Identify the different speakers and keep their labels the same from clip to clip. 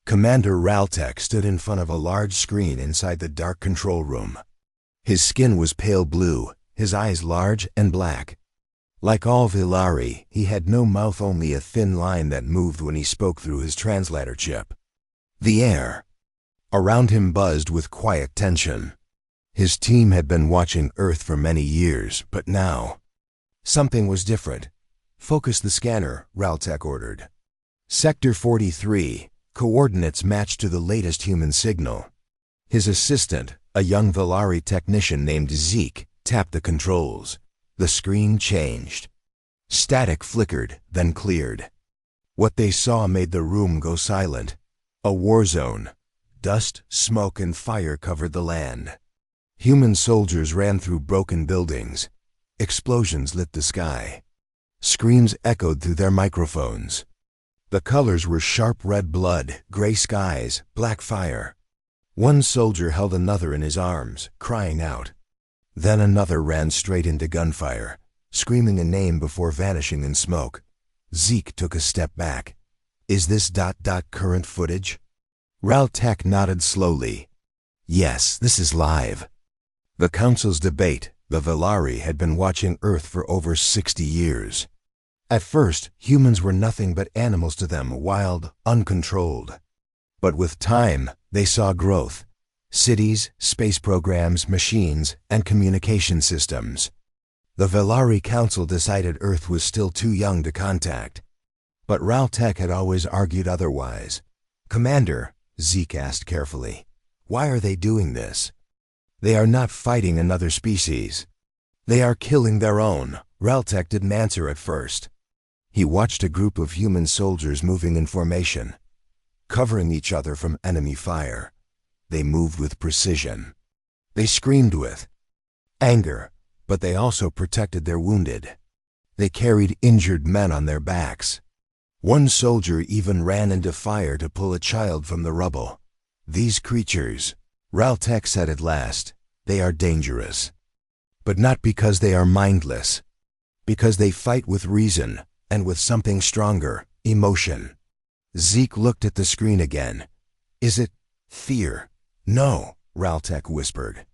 Speaker 1: Commander Raltek stood in front of a large screen inside the dark control room. His skin was pale blue, his eyes large and black. Like all Villari, he had no mouth, only a thin line that moved when he spoke through his translator chip. The air around him buzzed with quiet tension. His team had been watching Earth for many years, but now something was different. "Focus the scanner," Raltek ordered. Sector 43, coordinates matched to the latest human signal. His assistant, a young Villari technician named Zeke, tapped the controls. The screen changed. Static flickered, then cleared. What they saw made the room go silent. A war zone. Dust, smoke, and fire covered the land. Human soldiers ran through broken buildings. Explosions lit the sky. Screams echoed through their microphones. The colors were sharp red blood, gray skies, black fire. One soldier held another in his arms, crying out. Then another ran straight into gunfire, screaming a name before vanishing in smoke. Zeke took a step back. "Is this current footage?" Raltek nodded slowly. "Yes, this is live." The Council's debate. The Villari had been watching Earth for over 60 years. At first, humans were nothing but animals to them, wild, uncontrolled. But with time, they saw growth. Cities, space programs, machines, and communication systems. The Villari Council decided Earth was still too young to contact. But Raltek had always argued otherwise. "Commander," Zeke asked carefully, "why are they doing this?" "They are not fighting another species. They are killing their own." Raltek didn't answer at first. He watched a group of human soldiers moving in formation, covering each other from enemy fire. They moved with precision. They screamed with anger, but they also protected their wounded. They carried injured men on their backs. One soldier even ran into fire to pull a child from the rubble. "These creatures," Raltek said at last, "they are dangerous. But not because they are mindless. Because they fight with reason, and with something stronger, emotion." Zeke looked at the screen again. "Is it fear?" "No," Raltek whispered.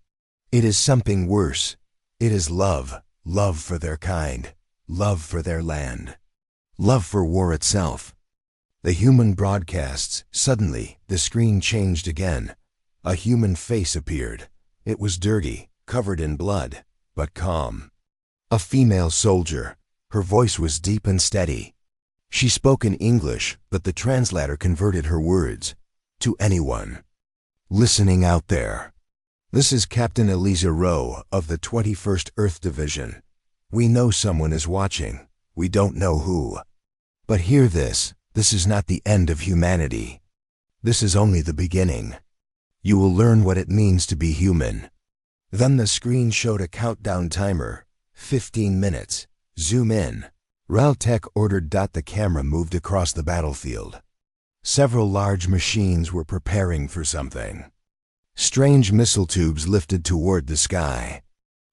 Speaker 1: "It is something worse. It is love. Love for their kind. Love for their land. Love for war itself." The human broadcasts. Suddenly, the screen changed again. A human face appeared. It was dirty, covered in blood, but calm. A female soldier. Her voice was deep and steady. She spoke in English, but the translator converted her words. "To anyone listening out there. This is Captain Eliza Rowe of the 21st Earth Division. We know someone is watching. We don't know who. But hear this. This is not the end of humanity. This is only the beginning. You will learn what it means to be human." Then the screen showed a countdown timer. 15 minutes. "Zoom in." Raltek ordered. The camera moved across the battlefield. Several large machines were preparing for something. Strange missile tubes lifted toward the sky.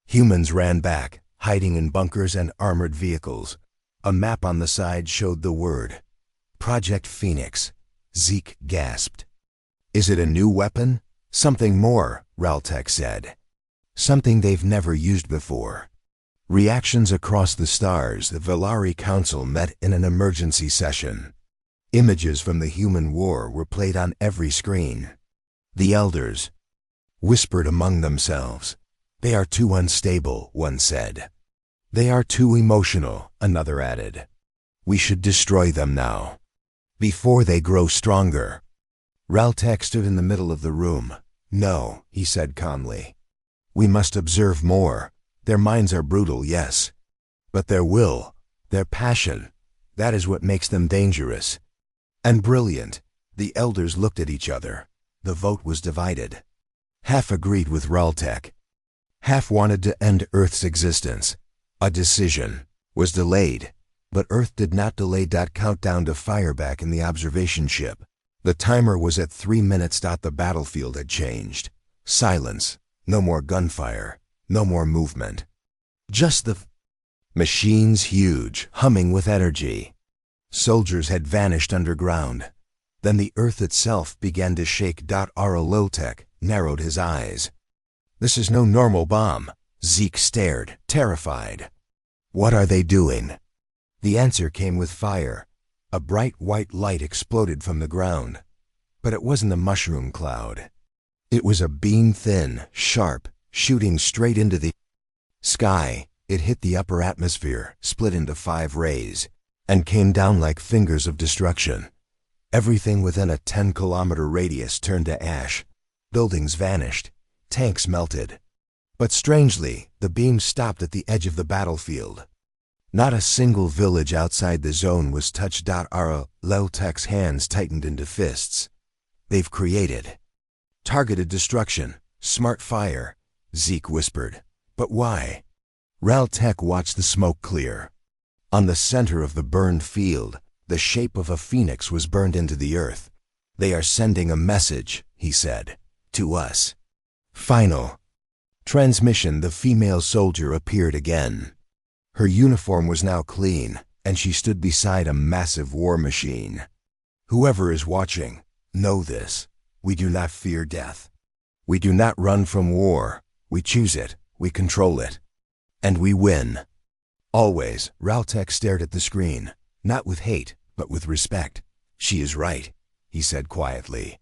Speaker 1: Humans ran back, hiding in bunkers and armored vehicles. A map on the side showed the word Project Phoenix. Zeke gasped. "Is it a new weapon?" "Something more," Raltek said. "Something they've never used before." Reactions across the stars. The Villari Council met in an emergency session. Images from the human war were played on every screen. The elders whispered among themselves. "They are too unstable," one said. "They are too emotional," another added. "We should destroy them now, before they grow stronger." Raltek stood in the middle of the room. "No," he said calmly. "We must observe more. Their minds are brutal, yes. But their will, their passion, that is what makes them dangerous. And brilliant." The elders looked at each other. The vote was divided. Half agreed with Raltek. Half wanted to end Earth's existence. A decision was delayed, but Earth did not delay. Countdown to fire back in the observation ship. The timer was at 3 minutes. The battlefield had changed. Silence. No more gunfire. No more movement. Just the machines, huge, humming with energy. Soldiers had vanished underground. Then the earth itself began to shake. Liltek narrowed his eyes. This is no normal bomb. Zeke stared, terrified. What are they doing? The answer came with fire. A bright white light exploded from the ground. But it wasn't a mushroom cloud. It was a beam, thin, sharp, shooting straight into the sky. It hit the upper atmosphere, split into 5 rays, and came down like fingers of destruction. Everything within a 10-kilometer radius turned to ash. Buildings vanished. Tanks melted. But strangely, the beam stopped at the edge of the battlefield. Not a single village outside the zone was touched. Liltek's hands tightened into fists. They've created targeted destruction, smart fire, Zeke whispered. But why? Liltek watched the smoke clear. On the center of the burned field, the shape of a phoenix was burned into the earth. They are sending a message, he said, to us. Final transmission. The female soldier appeared again. Her uniform was now clean, and she stood beside a massive war machine. Whoever is watching, know this. We do not fear death. We do not run from war. We choose it. We control it. And we win. Always. Liltek stared at the screen, not with hate, but with respect. She is right, he said quietly.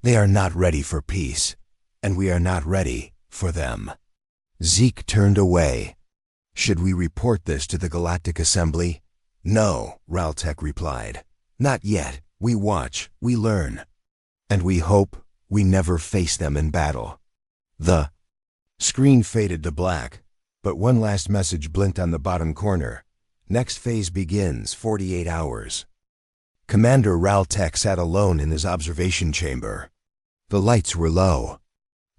Speaker 1: They are not ready for peace, and we are not ready for them. Zeke turned away. Should we report this to the Galactic Assembly? No, Liltek replied. Not yet. We watch, we learn. And we hope we never face them in battle. The screen faded to black, but one last message blinked on the bottom corner. Next phase begins, 48 hours. Commander Liltek sat alone in his observation chamber. The lights were low.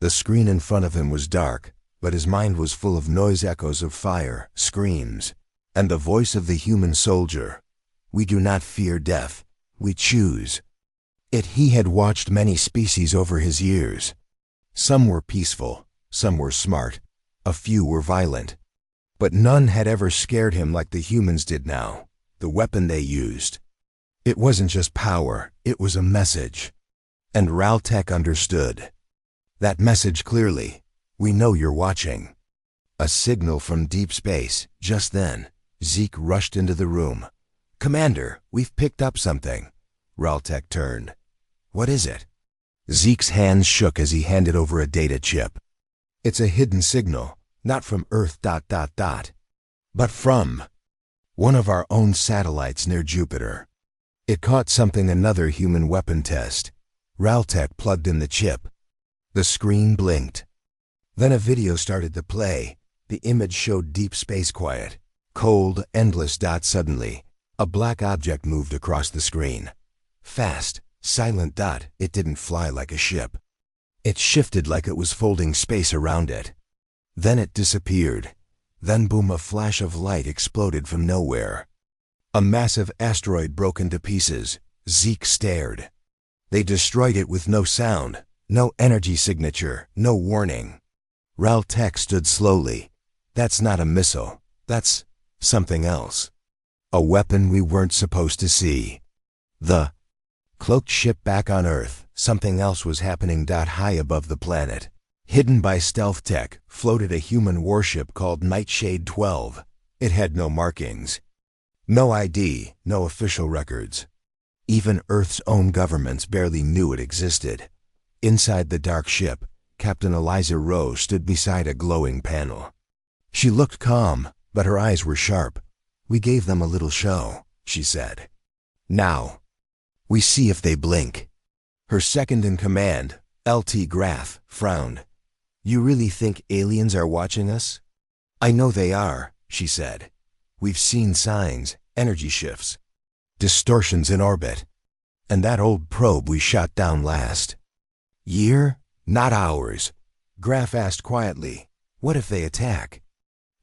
Speaker 1: The screen in front of him was dark, but his mind was full of noise, echoes of fire, screams, and the voice of the human soldier. We do not fear death. We choose it. He had watched many species over his years. Some were peaceful, some were smart, a few were violent. But none had ever scared him like the humans did now, the weapon they used. It wasn't just power, it was a message. And Liltek understood that message clearly. We know you're watching. A signal from deep space. Just then, Zeke rushed into the room. Commander, we've picked up something. Liltek turned. What is it? Zeke's hands shook as he handed over a data chip. It's a hidden signal, not from Earth, but from one of our own satellites near Jupiter. It caught something, another human weapon test. Liltek plugged in the chip. The screen blinked. Then a video started to play. The image showed deep space quiet, cold, endless. Suddenly, a black object moved across the screen. Fast, silent. It didn't fly like a ship. It shifted like it was folding space around it. Then it disappeared. Then boom, a flash of light exploded from nowhere. A massive asteroid broke into pieces. Zeke stared. They destroyed it with no sound, no energy signature, no warning. Liltek stood slowly. That's not a missile. That's something else. A weapon we weren't supposed to see. The cloaked ship back on Earth. Something else was happening. High above the planet, hidden by stealth tech, floated a human warship called Nightshade 12. It had no markings, no ID, no official records. Even Earth's own governments barely knew it existed. Inside the dark ship, Captain Eliza Rose stood beside a glowing panel. She looked calm, but her eyes were sharp. We gave them a little show, she said. Now, we see if they blink. Her second-in-command, Lt. Graff, frowned. You really think aliens are watching us? I know they are, she said. We've seen signs, energy shifts, distortions in orbit. And that old probe we shot down last year, not hours. Graff asked quietly, what if they attack?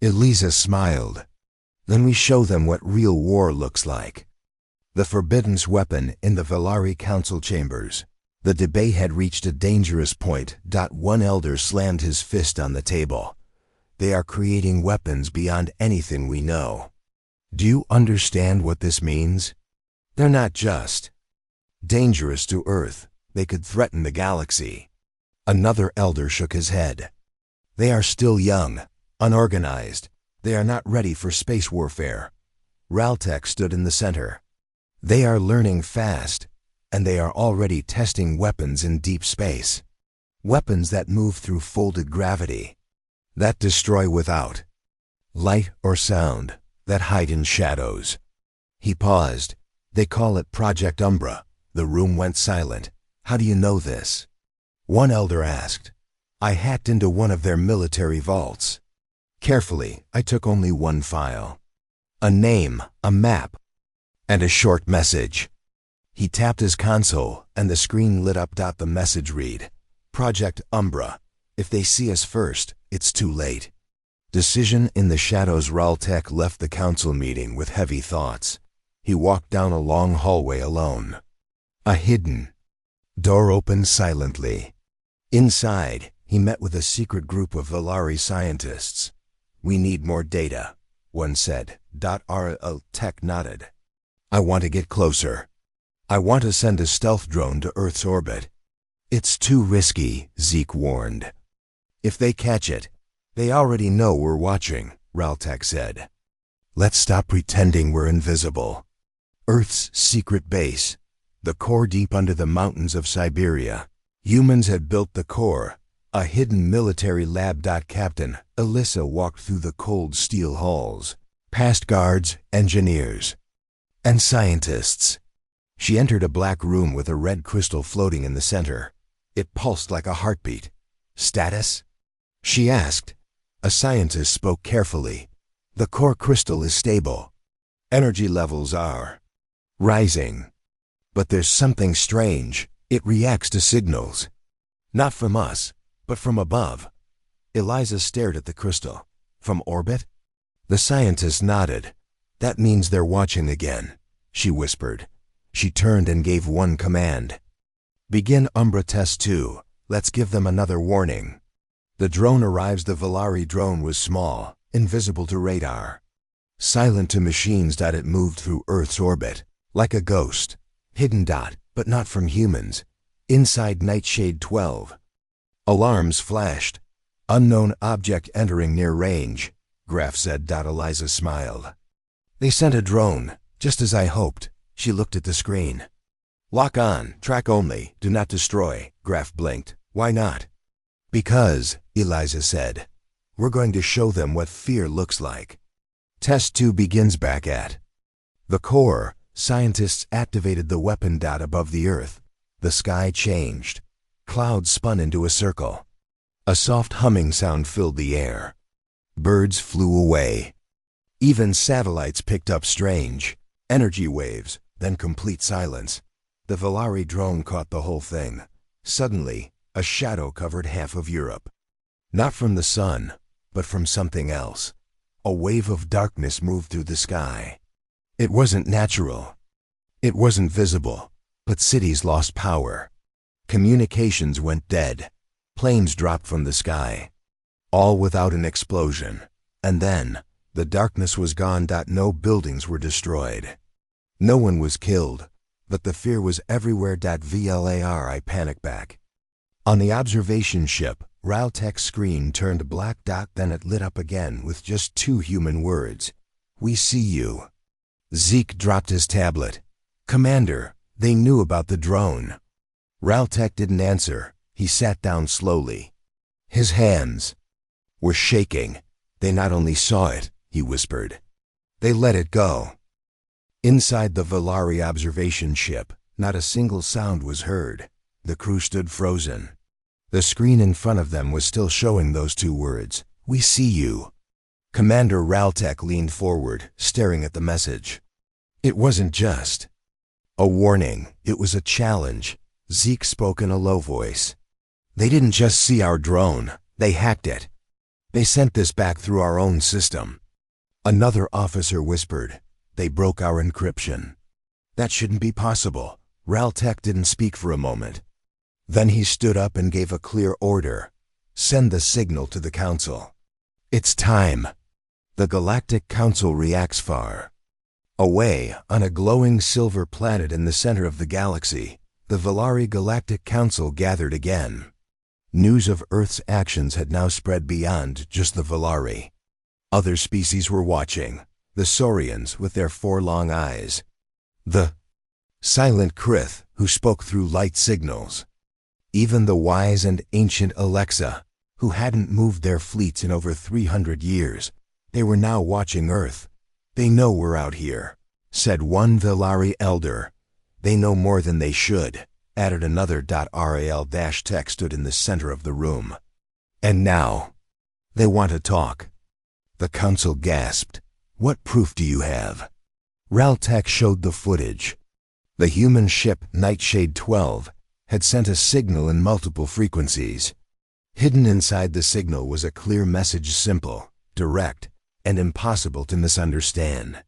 Speaker 1: Eliza smiled. Then we show them what real war looks like. The forbidden weapon in the Velari Council chambers. The debate had reached a dangerous point. One elder slammed his fist on the table. They are creating weapons beyond anything we know. Do you understand what this means? They're not just Dangerous to Earth, they could threaten the galaxy. Another elder shook his head. They are still young, unorganized. They are not ready for space warfare. Raltek stood in the center. They are learning fast, and they are already testing weapons in deep space. Weapons that move through folded gravity, that destroy without light or sound, that hide in shadows. He paused. They call it Project Umbra. The room went silent. How do you know this? One elder asked. I hacked into one of their military vaults. Carefully, I took only one file. A name, a map, and a short message. He tapped his console, and the screen lit up. The message read, Project Umbra. If they see us first, it's too late. Decision in the shadows. Raltek left the council meeting with heavy thoughts. He walked down a long hallway alone. A hidden door opened silently. Inside, he met with a secret group of Valari scientists. We need more data, one said. Raltek nodded. I want to get closer. I want to send a stealth drone to Earth's orbit. It's too risky, Zeke warned. If they catch it, they already know we're watching, Raltek said. Let's stop pretending we're invisible. Earth's secret base, the core deep under the mountains of Siberia. Humans had built the core, a hidden military lab. Captain Alyssa walked through the cold steel halls, past guards, engineers, and scientists. She entered a black room with a red crystal floating in the center. It pulsed like a heartbeat. Status? She asked. A scientist spoke carefully. The core crystal is stable. Energy levels are rising. But there's something strange. It reacts to signals. Not from us, but from above. Eliza stared at the crystal. From orbit? The scientist nodded. That means they're watching again, she whispered. She turned and gave one command. Begin Umbra Test 2. Let's give them another warning. The drone arrives. The Valari drone was small, invisible to radar. Silent to machines. It moved through Earth's orbit, like a ghost. Hidden. But not from humans. Inside Nightshade 12. Alarms flashed. Unknown object entering near range, Graf said. Eliza smiled. They sent a drone, just as I hoped. She looked at the screen. Lock on, track only, do not destroy, Graf blinked. Why not? Because, Eliza said, we're going to show them what fear looks like. Test 2 begins back at the core. Scientists activated the weapon. Above the Earth, the sky changed. Clouds spun into a circle. A soft humming sound filled the air. Birds flew away. Even satellites picked up strange energy waves, then complete silence. The Valari drone caught the whole thing. Suddenly, a shadow covered half of Europe. Not from the sun, but from something else. A wave of darkness moved through the sky. It wasn't natural. It wasn't visible, but cities lost power. Communications went dead. Planes dropped from the sky. All without an explosion. And then, the darkness was gone. No buildings were destroyed. No one was killed, but the fear was everywhere. VLAR. Panicked back. On the observation ship, Raltek's screen turned black. Then it lit up again with just 2 human words. We see you. Zeke dropped his tablet. Commander, they knew about the drone. Raltek didn't answer. He sat down slowly. His hands were shaking. They not only saw it, he whispered. They let it go. Inside the Valari observation ship, not a single sound was heard. The crew stood frozen. The screen in front of them was still showing those 2 words. We see you. Commander Raltek leaned forward, staring at the message. It wasn't just a warning, it was a challenge. Zeke spoke in a low voice. They didn't just see our drone, they hacked it. They sent this back through our own system. Another officer whispered, they broke our encryption. That shouldn't be possible. Raltek didn't speak for a moment. Then he stood up and gave a clear order. Send the signal to the Council. It's time. The Galactic Council reacts far Away, on a glowing silver planet in the center of the galaxy, the Valari Galactic Council gathered again. News of Earth's actions had now spread beyond just the Valari. Other species were watching, the Saurians with their 4 long eyes, the silent Krith who spoke through light signals, even the wise and ancient Alexa, who hadn't moved their fleets in over 300 years. They were now watching Earth. "They know we're out here," said one Valari elder. "They know more than they should," added another. Ral-Tech stood in the center of the room. "And now, they want to talk." The council gasped. "What proof do you have?" Ral-Tech showed the footage. The human ship Nightshade 12 had sent a signal in multiple frequencies. Hidden inside the signal was a clear message, simple, direct, and impossible to misunderstand.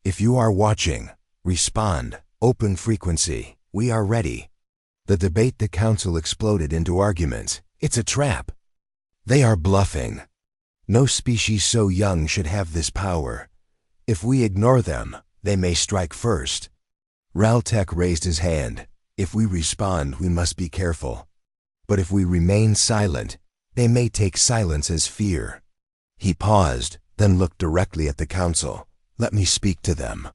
Speaker 1: "If you are watching, respond, open frequency, we are ready." The council exploded into arguments. "It's a trap. They are bluffing. No species so young should have this power. If we ignore them, they may strike first." Ral-Tech raised his hand. "If we respond, we must be careful. But if we remain silent, they may take silence as fear." He paused, then looked directly at the council. "Let me speak to them."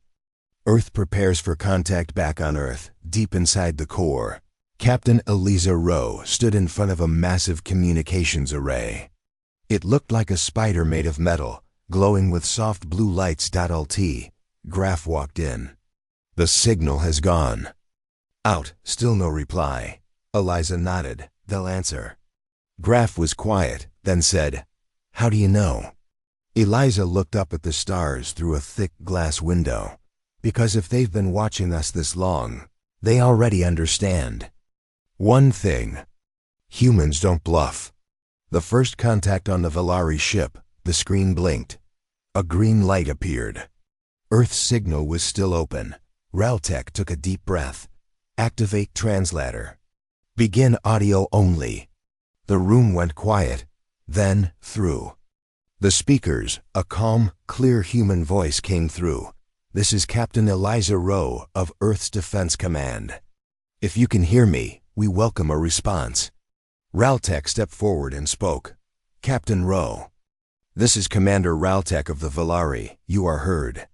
Speaker 1: Earth prepares for contact. Back on Earth, deep inside the core, Captain Eliza Rowe stood in front of a massive communications array. It looked like a spider made of metal, glowing with soft blue lights. Lt. Graf walked in. "The signal has gone." "Out." Still no reply. Eliza nodded. "They'll answer." Graf was quiet, then said, "How do you know?" Eliza looked up at the stars through a thick glass window. "Because if they've been watching us this long, they already understand one thing. Humans don't bluff." The first contact on the Valari ship, the screen blinked. A green light appeared. Earth's signal was still open. Ral-Tech took a deep breath. "Activate translator. Begin audio only." The room went quiet. Then, through the speakers, a calm, clear human voice came through. "This is Captain Eliza Rowe of Earth's Defense Command. If you can hear me, we welcome a response." Ral-Tech stepped forward and spoke. "Captain Rowe, this is Commander Ral-Tech of the Valari. You are heard."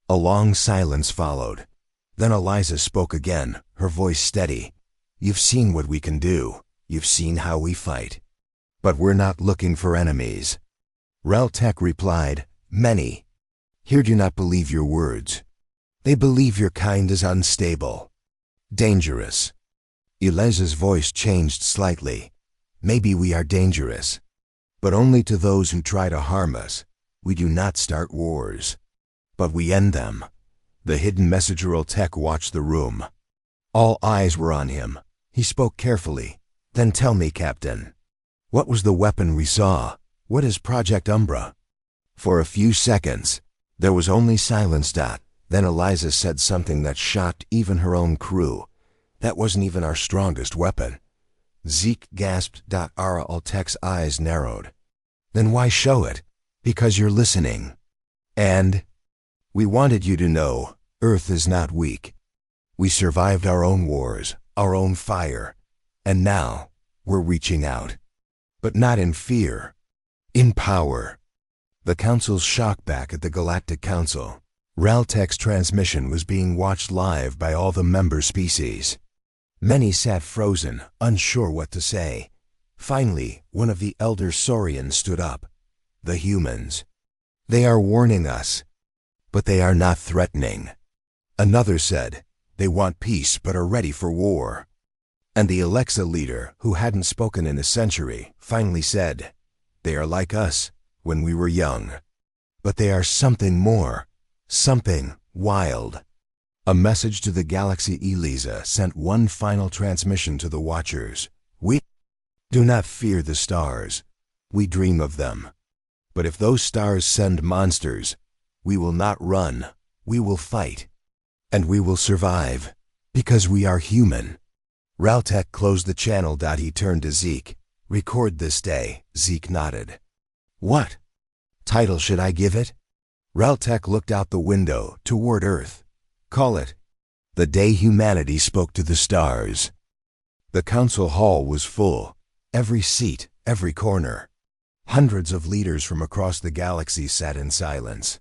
Speaker 1: A long silence followed. Then Eliza spoke again, her voice steady. "You've seen what we can do. You've seen how we fight. But we're not looking for enemies." Ral-Tech replied, "Many here do not believe your words. They believe your kind is unstable, dangerous." Eliza's voice changed slightly. "Maybe we are dangerous, but only to those who try to harm us. We do not start wars, but we end them." The hidden messenger Ral-Tech watched the room. All eyes were on him. He spoke carefully. "Then tell me, Captain, what was the weapon we saw? What is Project Umbra?" For a few seconds, there was only silence. Then Eliza said something that shocked even her own crew. "That wasn't even our strongest weapon." Zeke gasped. Ral-Tech's eyes narrowed. "Then why show it?" "Because you're listening. And we wanted you to know, Earth is not weak. We survived our own wars, our own fire, and now we're reaching out. But not in fear, in power." The Council's shocked back at the Galactic Council. Ral-Tech's transmission was being watched live by all the member species. Many sat frozen, unsure what to say. Finally, one of the elder Saurians stood up. "The humans. They are warning us, but they are not threatening." Another said, "They want peace but are ready for war." And the Alexa leader, who hadn't spoken in a century, finally said, "They are like us when we were young. But they are something more, something wild." A message to the galaxy. Eliza sent one final transmission to the watchers. "We do not fear the stars. We dream of them. But if those stars send monsters, we will not run. We will fight. And we will survive, because we are human." Ral-Tech closed the channel. He turned to Zeke. "Record this day." Zeke nodded. "What title should I give it?" Raltek looked out the window toward Earth. Call it the day humanity spoke to the stars. The council hall was full, every seat, every corner. Hundreds of leaders from across the galaxy sat in silence.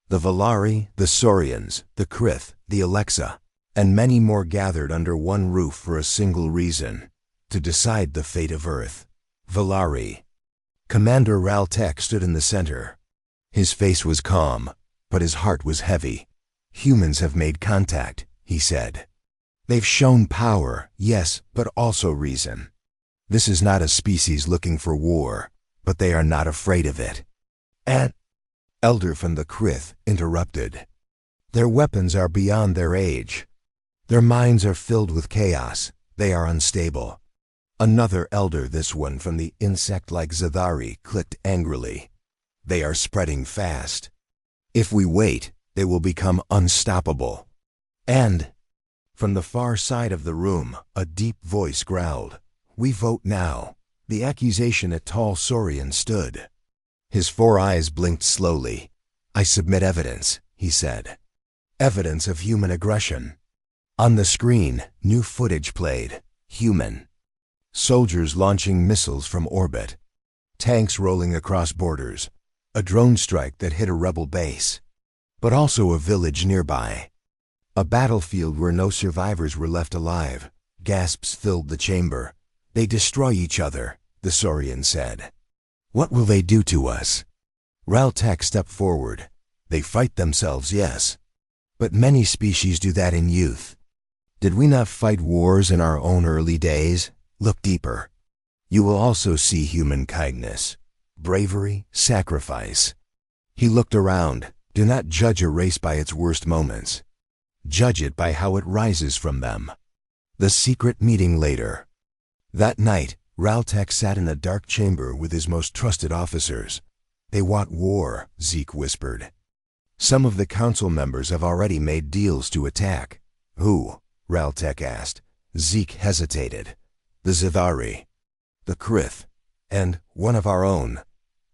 Speaker 1: The Valari, the Saurians, the Krith, the Alexa, and many more gathered under one roof for a single reason: to decide the fate of Earth. Valari. Commander Raltek stood in the center. His face was calm, but his heart was heavy. Humans have made contact, he said. They've shown power, yes, but also reason. This is not a species looking for war, but they are not afraid of it. An elder from the Krith interrupted. Their weapons are beyond their age. Their minds are filled with chaos. They are unstable. Another elder, this one from the insect-like Zathari, clicked angrily. They are spreading fast. If we wait, they will become unstoppable. And from the far side of the room, a deep voice growled, "We vote now." The accusation at tall Saurian stood. His 4 eyes blinked slowly. "I submit evidence," he said. Evidence of human aggression. On the screen, new footage played. Human. Soldiers launching missiles from orbit. Tanks rolling across borders. A drone strike that hit a rebel base. But also a village nearby. A battlefield where no survivors were left alive. Gasps filled the chamber. "They destroy each other," the Saurian said. "What will they do to us?" Raltek stepped forward. "They fight themselves, yes. But many species do that in youth. Did we not fight wars in our own early days? Look deeper. You will also see human kindness, bravery, sacrifice." He looked around. "Do not judge a race by its worst moments. Judge it by how it rises from them." The secret meeting later. That night, Raltek sat in a dark chamber with his most trusted officers. "They want war," Zeke whispered. "Some of the council members have already made deals to attack." "Who?" Raltek asked. Zeke hesitated. "The Zathari, the Krith, and one of our own."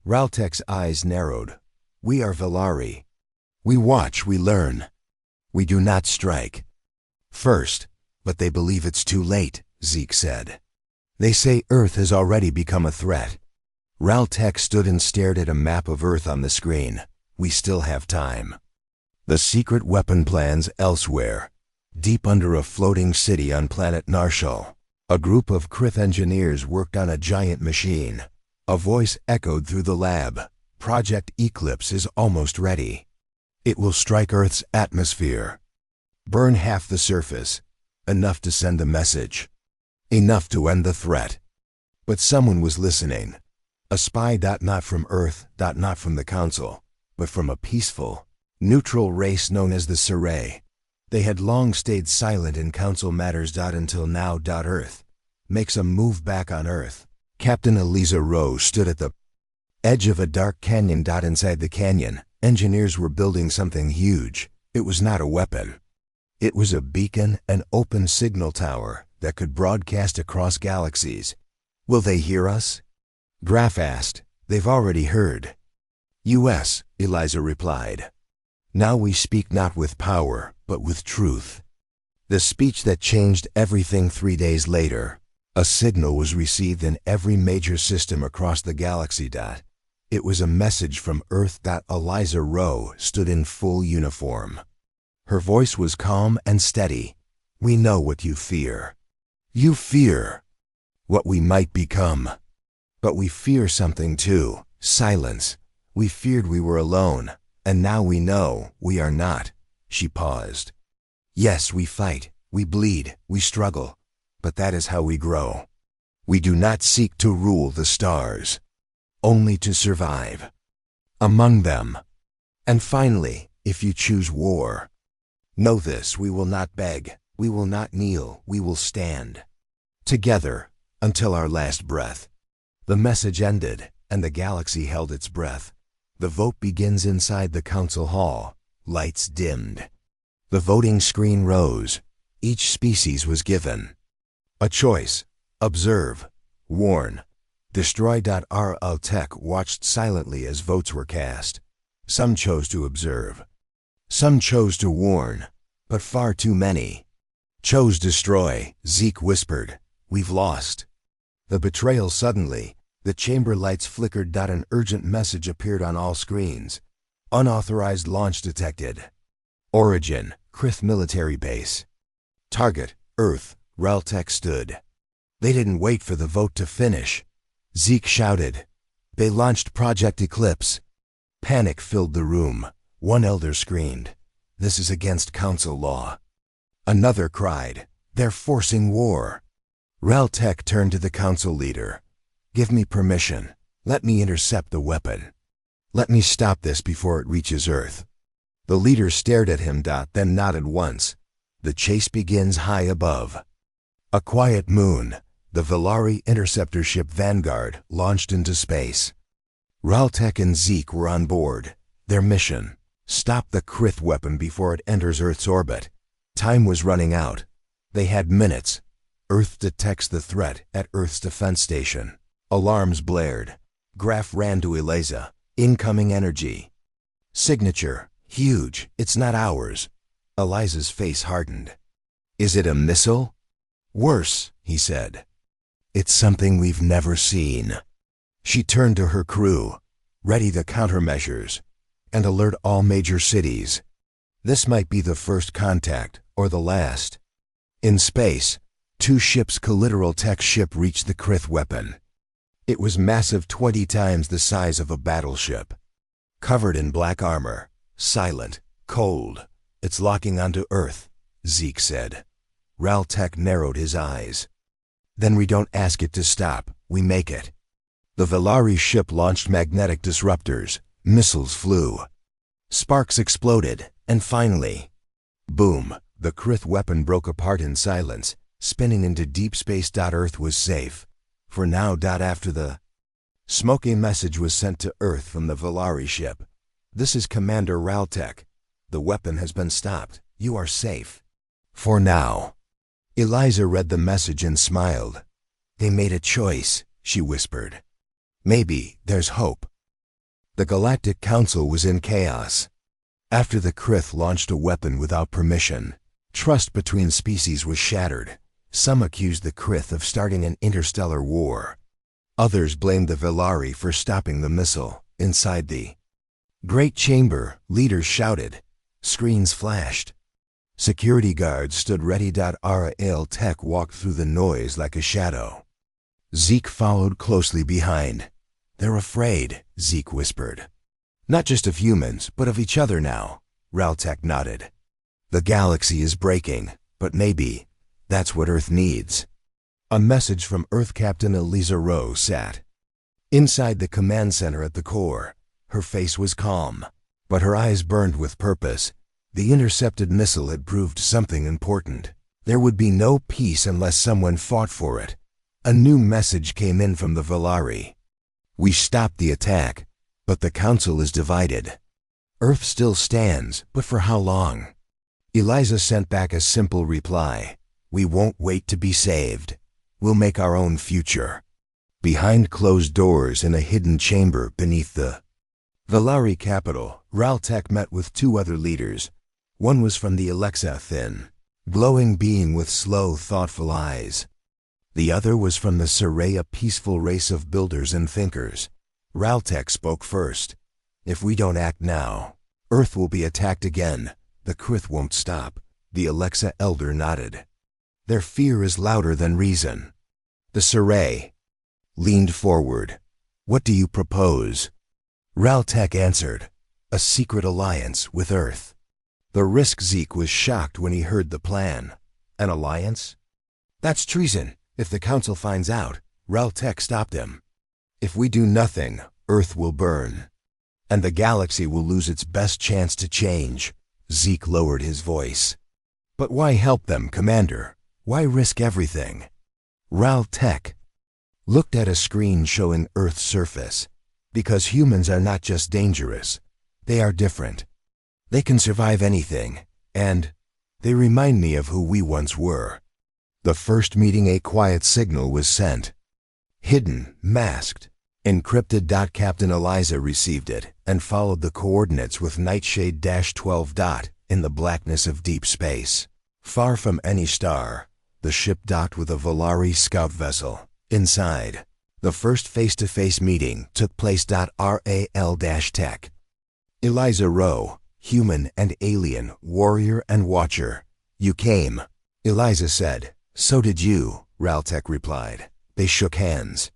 Speaker 1: Raltek's eyes narrowed. "We are Valari. We watch, we learn. We do not strike." "First, but they believe it's too late," Zeke said. "They say Earth has already become a threat." Raltek stood and stared at a map of Earth on the screen. "We still have time." The secret weapon plans elsewhere. Deep under a floating city on planet Narshal, a group of Krith engineers worked on a giant machine. A voice echoed through the lab. "Project Eclipse is almost ready. It will strike Earth's atmosphere. Burn half the surface. Enough to send a message. Enough to end the threat." But someone was listening. A spy, not from Earth, not from the Council, but from a peaceful, neutral race known as the Saray. They had long stayed silent in Council matters. Until now. Earth makes a move back on Earth. Captain Eliza Rose stood at the edge of a dark canyon. Inside the canyon, engineers were building something huge. It was not a weapon. It was a beacon, an open signal tower that could broadcast across galaxies. "Will they hear us?" Graf asked. "They've already heard." "U.S.," Eliza replied. "Now we speak not with power, but with truth." The speech that changed everything. 3 days later, a signal was received in every major system across the galaxy. It was a message from Earth. Eliza Rowe stood in full uniform. Her voice was calm and steady. "We know what you fear. You fear what we might become. But we fear something too. Silence. We feared we were alone, and now we know we are not." She paused. "Yes, we fight, we bleed, we struggle, but that is how we grow. We do not seek to rule the stars, only to survive among them. And finally, if you choose war, know this: we will not beg, we will not kneel, we will stand together until our last breath." The message ended, and the galaxy held its breath. The vote begins inside the council hall. Lights dimmed. The voting screen rose. Each species was given a choice: observe, warn, destroy. Raltek watched silently as votes were cast. Some chose to observe. Some chose to warn, but far too many chose destroy. Zeke whispered, "We've lost." The betrayal suddenly, the chamber lights flickered. An urgent message appeared on all screens. Unauthorized launch detected. Origin, Krith military base. Target, Earth. Realtek stood. They didn't wait for the vote to finish. Zeke shouted. They launched Project Eclipse. Panic filled the room. One elder screamed, "This is against council law." Another cried, "They're forcing war." Realtek turned to the council leader. "Give me permission. Let me intercept the weapon. Let me stop this before it reaches Earth." The leader stared at him, then nodded once. The chase begins high above. A quiet moon, the Velari interceptor ship Vanguard launched into space. Realtek and Zeke were on board. Their mission: stop the Krith weapon before it enters Earth's orbit. Time was running out. They had minutes. Earth detects the threat at Earth's defense station. Alarms blared. Graph ran to Eliza. Incoming energy. Signature: huge. It's not ours. Eliza's face hardened. Is it a missile? Worse, he said. It's something we've never seen. She turned to her crew. Ready the countermeasures. And alert all major cities. This might be the first contact, or the last. In space, 2 ships' collateral tech ship reached the Krith weapon. It was massive, 20 times the size of a battleship. Covered in black armor, silent, cold. It's locking onto Earth, Zeke said. Realtek narrowed his eyes. Then we don't ask it to stop, we make it. The Velari ship launched magnetic disruptors. Missiles flew. Sparks exploded, and finally, boom, the Krith weapon broke apart in silence, spinning into deep space. Earth was safe. For now. After the smoking message was sent to Earth from the Velari ship. This is Commander Realtek. The weapon has been stopped. You are safe. For now. Eliza read the message and smiled. They made a choice, she whispered. Maybe there's hope. The Galactic Council was in chaos. After the Krith launched a weapon without permission, trust between species was shattered. Some accused the Krith of starting an interstellar war. Others blamed the Velari for stopping the missile. Inside the great chamber, leaders shouted. Screens flashed. Security guards stood ready. Realtek walked through the noise like a shadow. Zeke followed closely behind. They're afraid, Zeke whispered. Not just of humans, but of each other now. Realtek nodded. The galaxy is breaking, but maybe that's what Earth needs. A message from Earth Captain Eliza Rowe sat inside the command center at the core. Her face was calm, but her eyes burned with purpose. The intercepted missile had proved something important. There would be no peace unless someone fought for it. A new message came in from the Velari. We stopped the attack, but the Council is divided. Earth still stands, but for how long? Eliza sent back a simple reply. We won't wait to be saved. We'll make our own future. Behind closed doors in a hidden chamber beneath the Velari capital, Realtek met with 2 other leaders. One was from the Alexa, thin, glowing being with slow, thoughtful eyes. The other was from the Saray, a peaceful race of builders and thinkers. Realtek spoke first. If we don't act now, Earth will be attacked again. The Krith won't stop. The Alexa elder nodded. Their fear is louder than reason. The Saray leaned forward. What do you propose? Realtek answered. A secret alliance with Earth. The risk. Zeke was shocked when he heard the plan. An alliance? That's treason. If the Council finds out, Realtek stopped him. If we do nothing, Earth will burn. And the galaxy will lose its best chance to change. Zeke lowered his voice. But why help them, Commander? Why risk everything? Realtek looked at a screen showing Earth's surface. Because humans are not just dangerous. They are different. They can survive anything. And they remind me of who we once were. The first meeting, a quiet signal was sent. Hidden, masked, Encrypted. Captain Eliza received it and followed the coordinates with Nightshade-12. In the blackness of deep space, far from any star, the ship docked with a Volari scout vessel. Inside, the first face-to-face meeting took place. RAL-Tech. Eliza Rowe, human and alien, warrior and watcher. You came, Eliza said. So did you, Raltech replied. They shook hands.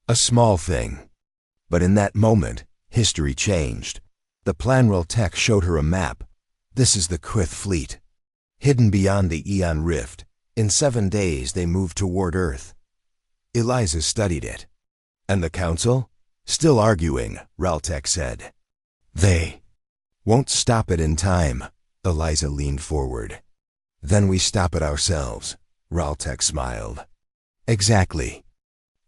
Speaker 1: A small thing. But in that moment, history changed. The Planrel Tech showed her a map. This is the Krith fleet. Hidden beyond the Eon Rift, in 7 days they moved toward Earth. Eliza studied it. And the Council? Still arguing, Raltech said. They won't stop it in time. Eliza leaned forward. Then we stop it ourselves, Raltech smiled. Exactly.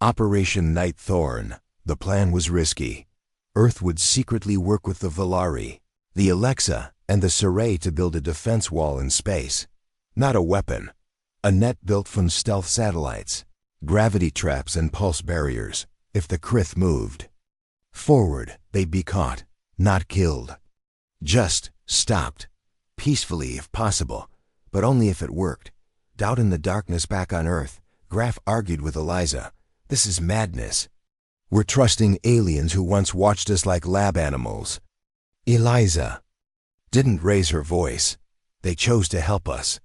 Speaker 1: Operation Night Thorn. The plan was risky. Earth would secretly work with the Volari, the Alexa, and the Saray to build a defense wall in space. Not a weapon. A net built from stealth satellites, gravity traps and pulse barriers. If the Krith moved forward, they'd be caught, not killed. Just stopped. Peacefully if possible, but only if it worked. Out in the darkness back on Earth, Graf argued with Eliza. This is madness. We're trusting aliens who once watched us like lab animals. Eliza didn't raise her voice. They chose to help us.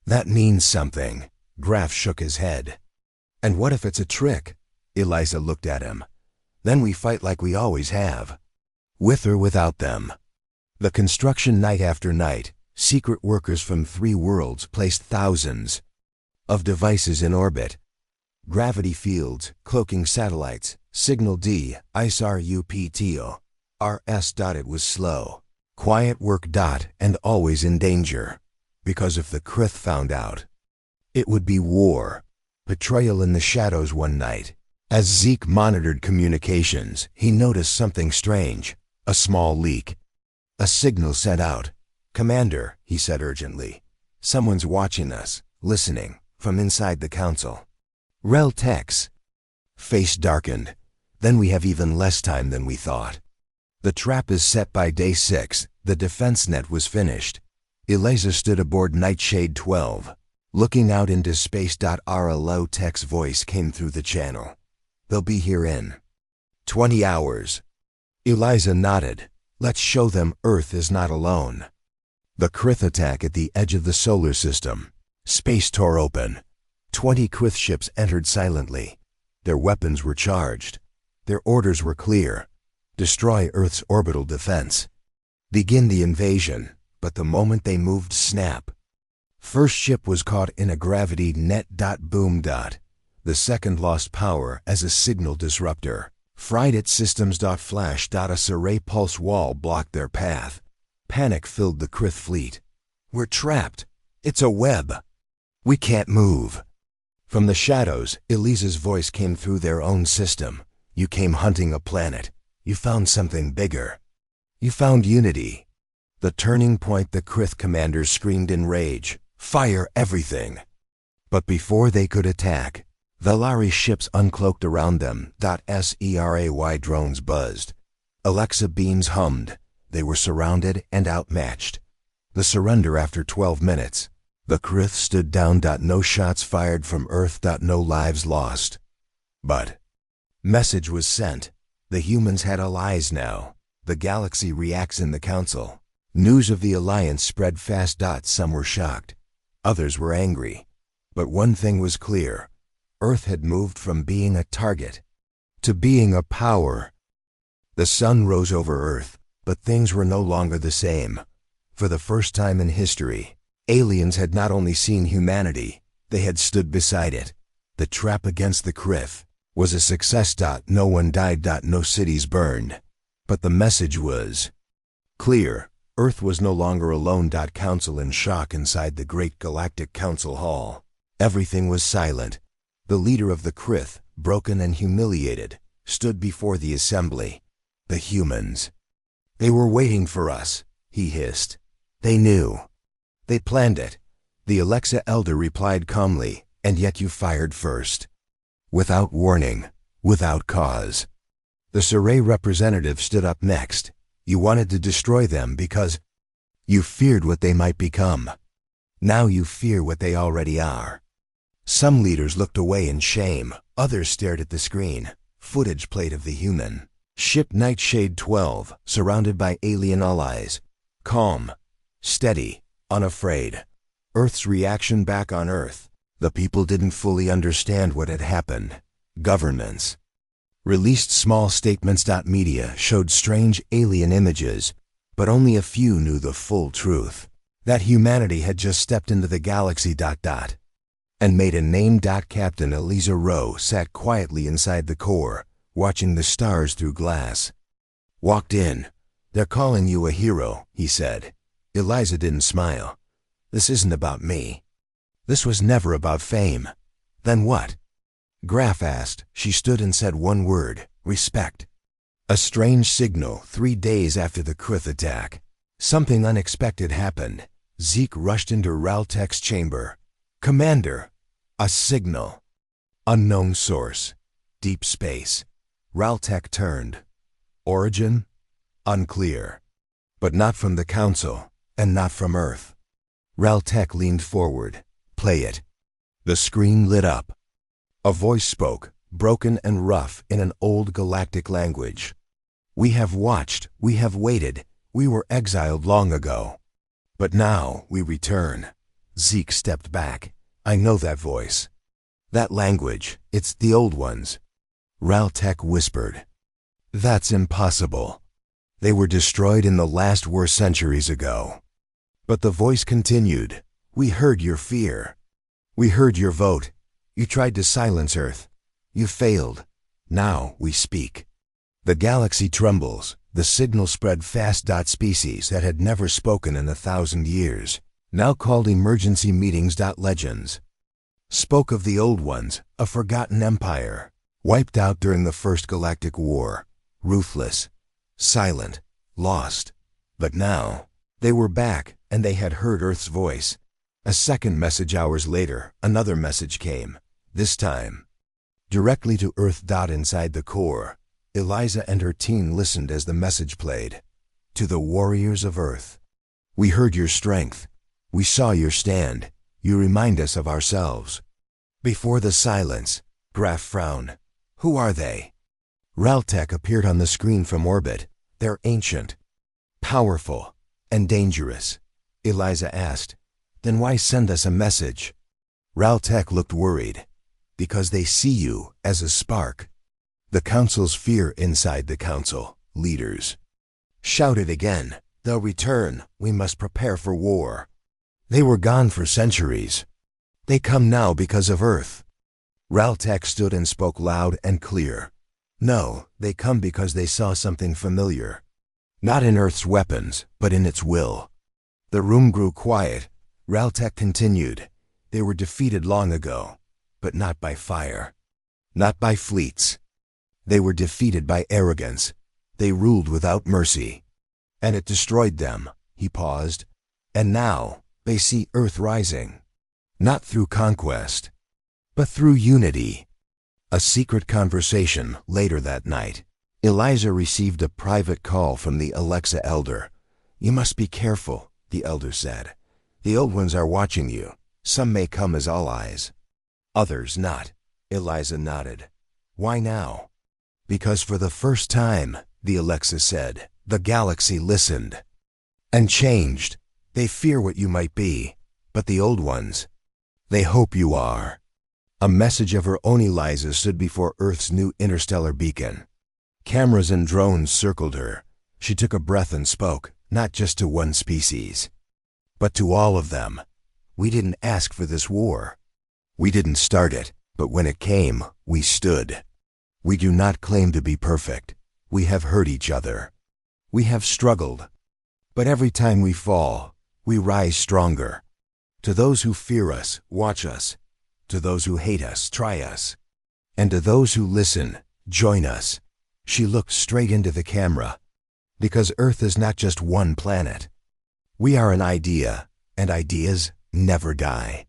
Speaker 1: That means something. Graf shook his head. And what if it's a trick? Eliza looked at him. Then we fight like we always have. With or without them. The construction night after night, secret workers from 3 worlds placed thousands of devices in orbit. Gravity fields, cloaking satellites, signal D, ISRUPTO, RS. It was slow. Quiet work. And always in danger. Because if the Krith found out, it would be war. Betrayal in the shadows. One night, as Zeke monitored communications, he noticed something strange. A small leak. A signal sent out. Commander, he said urgently. Someone's watching us, listening, from inside the Council. Rel-Tech's face darkened. Then we have even less time than we thought. The trap is set by day 6. The defense net was finished. Eliza stood aboard Nightshade 12, looking out into space. Rel-Tech's voice came through the channel. They'll be here in 20 hours. Eliza nodded. Let's show them Earth is not alone. The Krith attack at the edge of the solar system. Space tore open. 20 Krith ships entered silently. Their weapons were charged. Their orders were clear. Destroy Earth's orbital defense. Begin the invasion. But the moment they moved, snap. First ship was caught in a gravity net. Boom. The second lost power as a signal disruptor. Fried its systems. Flash. A Saray pulse wall blocked their path. Panic filled the Krith fleet. We're trapped. It's a web. We can't move. From the shadows, Eliza's voice came through their own system. You came hunting a planet. You found something bigger. You found unity. The turning point. The Krith commanders screamed in rage. Fire everything. But before they could attack, Volari ships uncloaked around them. SERAY drones buzzed. Alexa beams hummed. They were surrounded and outmatched. The surrender after 12 minutes. The Krith stood down. No shots fired from Earth. No lives lost. But message was sent. The humans had allies now. The galaxy reacts in the Council. News of the Alliance spread fast. Some were shocked. Others were angry. But one thing was clear. Earth had moved from being a target to being a power. The sun rose over Earth, but things were no longer the same. For the first time in history, aliens had not only seen humanity, they had stood beside it. The trap against the Krith was a success. No one died. No cities burned. But the message was clear. Earth was no longer alone. Council in shock inside the great Galactic Council Hall. Everything was silent. The leader of the Krith, broken and humiliated, stood before the assembly. The humans. They were waiting for us, he hissed. They knew. They planned it. The Alexa Elder replied calmly, and yet you fired first. Without warning, without cause. The Surrey representative stood up next. You wanted to destroy them because you feared what they might become. Now you fear what they already are. Some leaders looked away in shame. Others stared at the screen. Footage played of the human ship Nightshade 12, surrounded by alien allies. Calm, steady, unafraid. Earth's reaction back on Earth. The people didn't fully understand what had happened. Governments released small statements. Media showed strange alien images, but only a few knew the full truth. That humanity had just stepped into the galaxy. And made a name. Captain Eliza Rowe sat quietly inside the core, watching the stars through glass. Walked in. They're calling you a hero, he said. Eliza didn't smile. This isn't about me. This was never about fame. Then what? Graf asked. She stood and said one word: respect. A strange signal 3 days after the Krith attack. Something unexpected happened. Zeke rushed into Raltek's chamber. Commander, a signal. Unknown source. Deep space. Raltek turned. Origin? Unclear. But not from the Council, and not from Earth. Raltek leaned forward. Play it. The screen lit up. A voice spoke, broken and rough in an old galactic language. We have watched, we have waited, we were exiled long ago. But now we return. Zeke stepped back. I know that voice. That language, it's the old ones. Raltek whispered. That's impossible. They were destroyed in the last war centuries ago. But the voice continued. We heard your fear. We heard your vote. You tried to silence Earth. You failed. Now we speak. The galaxy trembles. The signal spread fast. Species that had never spoken in 1,000 years now called emergency meetings. Legends spoke of the old ones, a forgotten empire, wiped out during the First Galactic War, ruthless, silent, lost. But now, they were back, and they had heard Earth's voice. A second message hours later, another message came, this time directly to Earth. Inside the core, Eliza and her team listened as the message played. To the warriors of Earth. We heard your strength. We saw your stand. You remind us of ourselves. Before the silence, Graf frowned. Who are they? Raltek appeared on the screen from orbit. They're ancient, powerful, and dangerous. Eliza asked. Then why send us a message? Raltek looked worried. Because they see you as a spark. The Council's fear inside the Council, leaders. Shouted again. They'll return. We must prepare for war. They were gone for centuries. They come now because of Earth. Raltek stood and spoke loud and clear. No, they come because they saw something familiar. Not in Earth's weapons, but in its will. The room grew quiet. Raltek continued. They were defeated long ago, but not by fire. Not by fleets. They were defeated by arrogance. They ruled without mercy. And it destroyed them. He paused. And now, they see Earth rising. Not through conquest, but through unity. A secret conversation later that night. Eliza received a private call from the Alexa Elder. You must be careful, the Elder said. The old ones are watching you. Some may come as allies. Others not. Eliza nodded. Why now? Because for the first time, the Alexa said, the galaxy listened. And changed. They fear what you might be. But the old ones, they hope you are. A message of her own. Eliza stood before Earth's new interstellar beacon. Cameras and drones circled her. She took a breath and spoke, not just to one species, but to all of them. We didn't ask for this war. We didn't start it, but when it came, we stood. We do not claim to be perfect. We have hurt each other. We have struggled. But every time we fall, we rise stronger. To those who fear us, watch us. To those who hate us, try us. And to those who listen, join us. She looked straight into the camera. Because Earth is not just one planet. We are an idea, and ideas never die.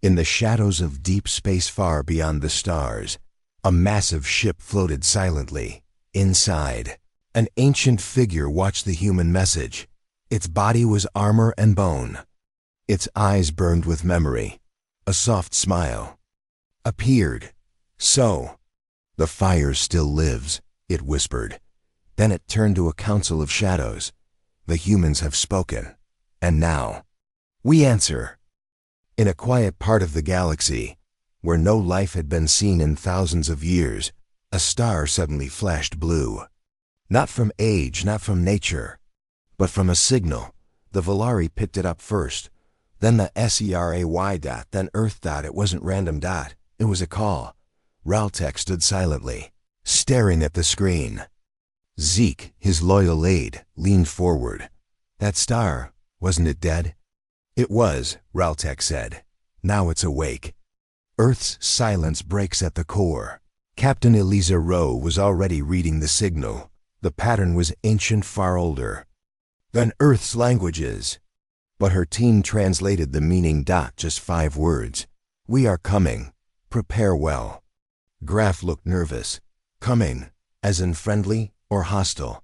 Speaker 1: In the shadows of deep space far beyond the stars, a massive ship floated silently. inside, an ancient figure watched the human message. Its body was armor and bone. Its eyes burned with memory. A soft smile appeared. So, the fire still lives, it whispered. Then it turned to a council of shadows. The humans have spoken. And now, we answer. In a quiet part of the galaxy, where no life had been seen in thousands of years, a star suddenly flashed blue. Not from age, not from nature, but from a signal. The Volari picked it up first, then the SERAY dot, then Earth dot. It wasn't random dot. It was a call. Raltek stood silently, staring at the screen. Zeke, his loyal aide, leaned forward. That star, wasn't it dead? It was, Raltek said. Now it's awake. Earth's silence breaks at the core. Captain Eliza Rowe was already reading the signal. The pattern was ancient, far older than Earth's languages. But her team translated the meaning. Just 5 words. We are coming. Prepare well. Graf looked nervous. Coming, as in friendly or hostile?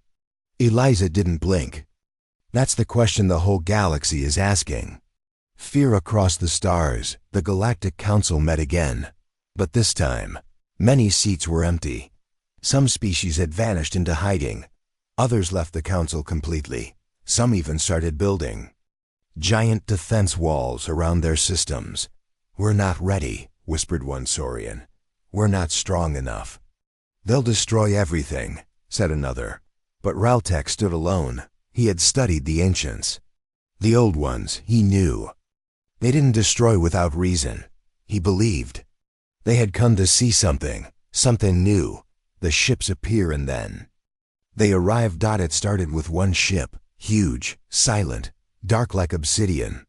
Speaker 1: Eliza didn't blink. That's the question the whole galaxy is asking. Fear across the stars. The Galactic Council met again. But this time, many seats were empty. Some species had vanished into hiding. Others left the council completely. Some even started building giant defense walls around their systems. We're not ready, whispered one Saurian. We're not strong enough. They'll destroy everything, said another. But Raltek stood alone. He had studied the ancients. The old ones, he knew. They didn't destroy without reason. He believed. They had come to see something new. The ships appear and then. They arrived. It started with one ship, huge, silent, dark like obsidian.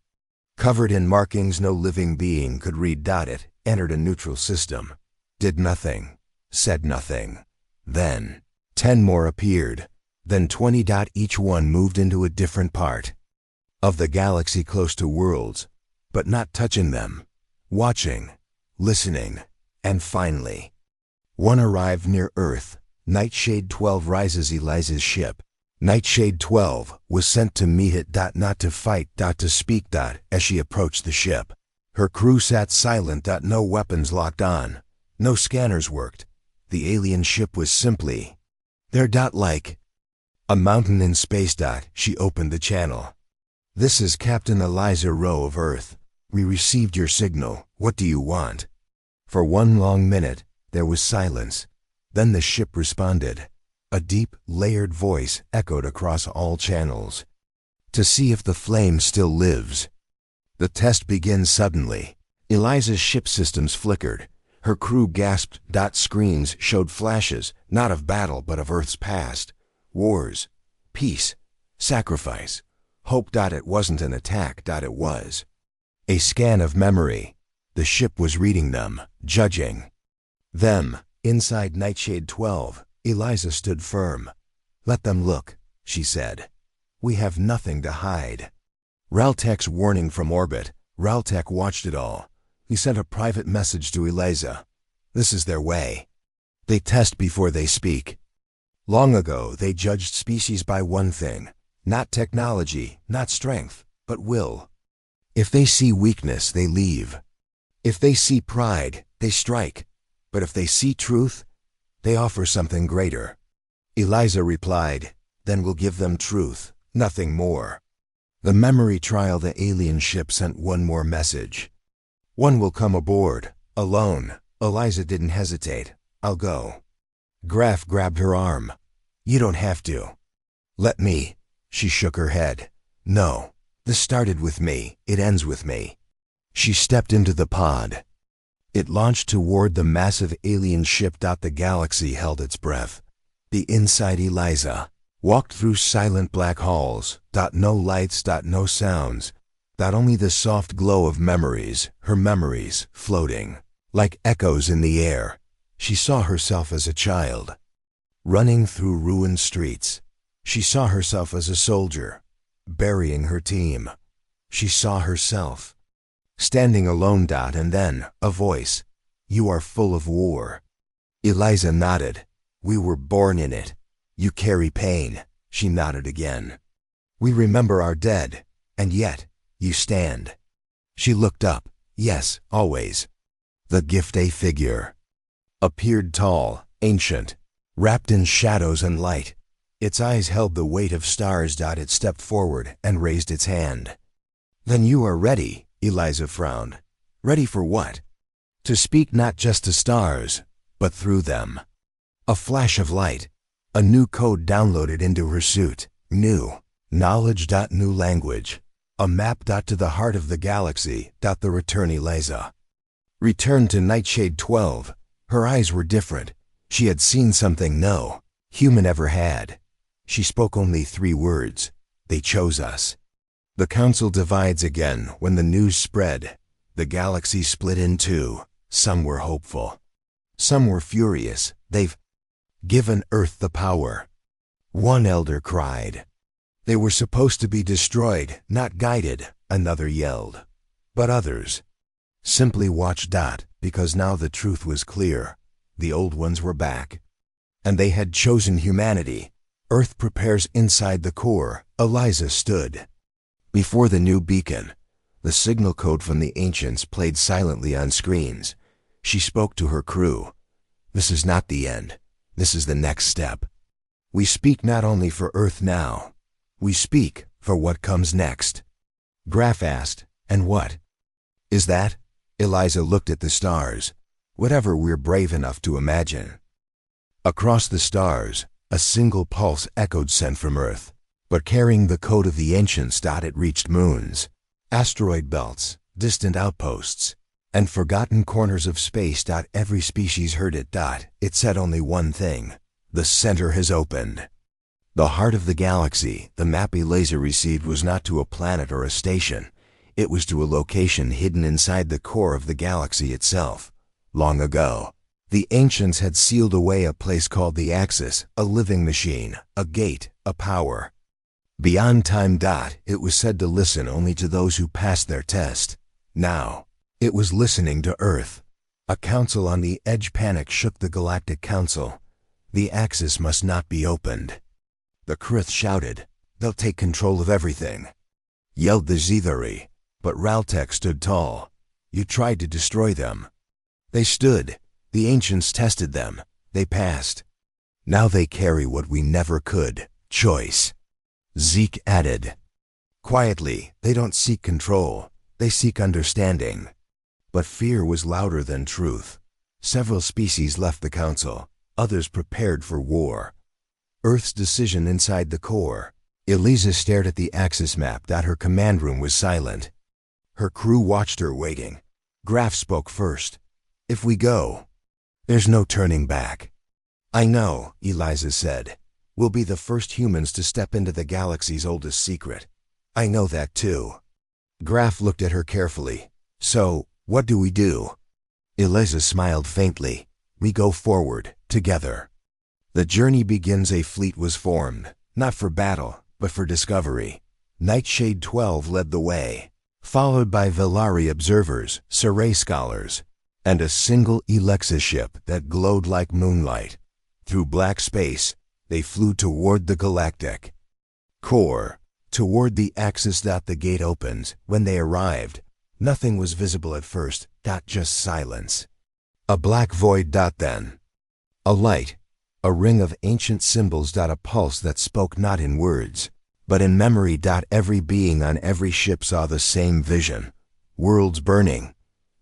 Speaker 1: Covered in markings no living being could read. It entered a neutral system. Did nothing. Said nothing. Then 10 more appeared. Then 20. Each one moved into a different part of the galaxy, close to worlds, but not touching them. Watching, listening, and finally, one arrived near Earth. Nightshade 12 rises Eliza's ship. Nightshade 12 was sent to meet it. Not to fight. To speak. As she approached the ship, her crew sat silent. No weapons locked on. No scanners worked. The alien ship was simply there. Like a mountain in space. She opened the channel. This is Captain Eliza Rowe of Earth. We received your signal. What do you want? For one long minute, there was silence. Then the ship responded. A deep, layered voice echoed across all channels. To see if the flame still lives. The test begins suddenly. Eliza's ship systems flickered. Her crew gasped. Screens showed flashes, not of battle but of Earth's past. Wars, peace, sacrifice, hope. It wasn't an attack. It was a scan of memory. The ship was reading them, judging them. Inside Nightshade 12, Eliza stood firm. Let them look, she said. We have nothing to hide. Raltek's warning from orbit. Raltek watched it all. He sent a private message to Eliza. This is their way. They test before they speak. Long ago, they judged species by one thing. Not technology, not strength, but will. If they see weakness, they leave. If they see pride, they strike. But if they see truth, they offer something greater. Eliza replied, then we'll give them truth, nothing more. The memory trial. The alien ship sent one more message. One will come aboard, alone. Eliza didn't hesitate. I'll go. Graf grabbed her arm. You don't have to. Let me. She shook her head. No. This started with me. It ends with me. She stepped into the pod. It launched toward the massive alien ship. The galaxy held its breath. The inside. Eliza walked through silent black halls. No lights. No sounds. Only the soft glow of memories, her memories floating like echoes in the air. She saw herself as a child, running through ruined streets. She saw herself as a soldier, burying her team. She saw herself standing alone. And then, a voice. You are full of war. Eliza nodded. We were born in it. You carry pain. She nodded again. We remember our dead, and yet, you stand. She looked up. Yes, always. The gift a figure appeared tall, ancient, wrapped in shadows and light. Its eyes held the weight of stars. It stepped forward and raised its hand. Then you are ready, Eliza frowned. Ready for what? To speak not just to stars, but through them. A flash of light, a new code downloaded into her suit. New knowledge. New language. A map. To the heart of the galaxy. The return Eliza returned to Nightshade 12. Her eyes were different. She had seen something no human ever had. She spoke only 3 words. They chose us. The council divides again when the news spread. The galaxy split in 2. Some were hopeful. Some were furious. They've given Earth the power. One elder cried. They were supposed to be destroyed, not guided, another yelled. But others simply watched. Because now the truth was clear. The old ones were back. And they had chosen humanity. Earth prepares inside the core. Eliza stood before the new beacon. The signal code from the ancients played silently on screens. She spoke to her crew. This is not the end. This is the next step. We speak not only for Earth now. We speak for what comes next. Graf asked, and what is that? Eliza looked at the stars. Whatever we're brave enough to imagine. Across the stars, a single pulse echoed, sent from Earth, but carrying the code of the ancients. It reached moons, asteroid belts, distant outposts, and forgotten corners of space. Every species heard it. It said only one thing. The center has opened. The heart of the galaxy. The map Eliza received was not to a planet or a station. It was to a location hidden inside the core of the galaxy itself. Long ago, the ancients had sealed away a place called the Axis, a living machine, a gate, a power. Beyond time. It was said to listen only to those who passed their test. Now, it was listening to Earth. A council on the edge. Panic shook the Galactic Council. The Axis must not be opened. The Krith shouted. They'll take control of everything. Yelled the Zethari. But Raltek stood tall. You tried to destroy them. They stood. The ancients tested them. They passed. Now they carry what we never could. Choice. Zeke added. Quietly, they don't seek control. They seek understanding. But fear was louder than truth. Several species left the council. Others prepared for war. Earth's decision inside the core. Eliza stared at the Axis map. Her command room was silent. Her crew watched her, waiting. Graf spoke first. If we go, there's no turning back. I know, Eliza said. We'll be the first humans to step into the galaxy's oldest secret. I know that too. Graf looked at her carefully. So, what do we do? Eliza smiled faintly. We go forward, together. The journey begins. A fleet was formed, not for battle, but for discovery. Nightshade 12 led the way, followed by Velari observers, Surrey scholars, and a single Elexa ship that glowed like moonlight. Through black space, they flew toward the galactic core, toward the Axis. The gate opens. When they arrived, nothing was visible at first. Just silence. A black void. Then a light, a ring of ancient symbols. A pulse that spoke not in words, but in memory. Every being on every ship saw the same vision. Worlds burning,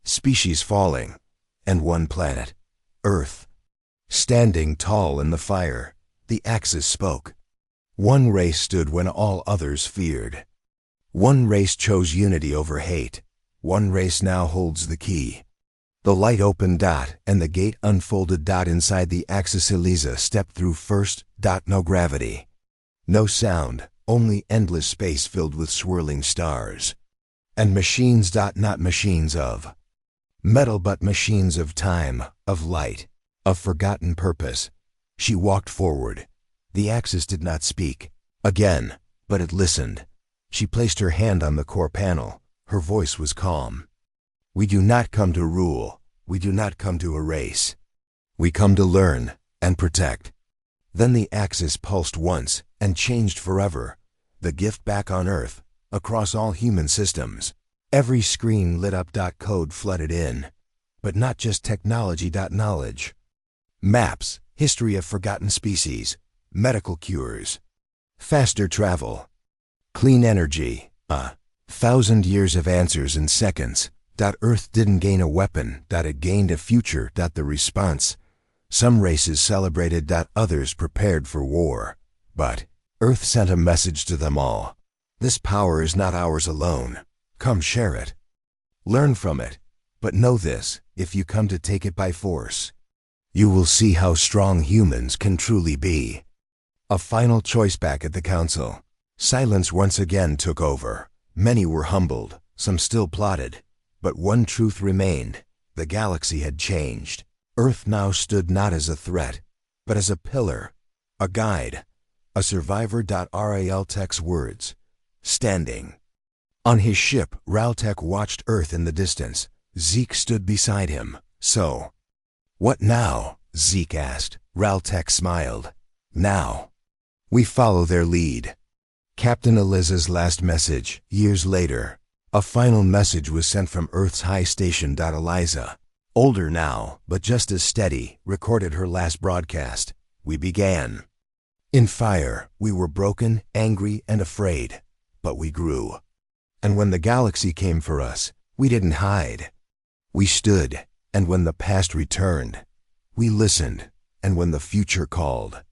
Speaker 1: species falling, and one planet, Earth, standing tall in the fire. The Axis spoke. One race stood when all others feared. One race chose unity over hate. One race now holds the key. The light opened. And the gate unfolded. Inside the Axis. Eliza stepped through first. No gravity. No sound. Only endless space filled with swirling stars. And machines. Not machines of metal, but machines of time, of light, of forgotten purpose. She walked forward. The Axis did not speak. Again, but it listened. She placed her hand on the core panel. Her voice was calm. We do not come to rule. We do not come to erase. We come to learn and protect. Then the axis pulsed once and changed forever. The gift back on Earth, across all human systems. Every screen lit up. Code flooded in. But not just technology. Knowledge. Maps, history of forgotten species, medical cures, faster travel, clean energy, 1,000 years of answers in seconds. Earth didn't gain a weapon. It gained a future. The response. Some races celebrated. Others prepared for war. But Earth sent a message to them all. This power is not ours alone. Come share it. Learn from it. But know this, if you come to take it by force, you will see how strong humans can truly be. A final choice. Back at the council, silence once again took over. Many were humbled, some still plotted. But one truth remained. The galaxy had changed. Earth now stood not as a threat, but as a pillar, a guide, a survivor. Raltek's words. Standing. On his ship, Raltek watched Earth in the distance. Zeke stood beside him. So, what now? Zeke asked. Raltek smiled. Now, we follow their lead. Captain Eliza's last message. Years later, a final message was sent from Earth's high station. Eliza, older now, but just as steady, recorded her last broadcast. We began. In fire, we were broken, angry, and afraid. But we grew. And when the galaxy came for us, we didn't hide. We stood, and when the past returned, we listened, and when the future called,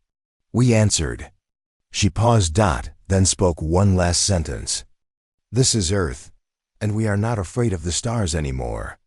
Speaker 1: we answered. She paused. Then spoke one last sentence. This is Earth, and we are not afraid of the stars anymore.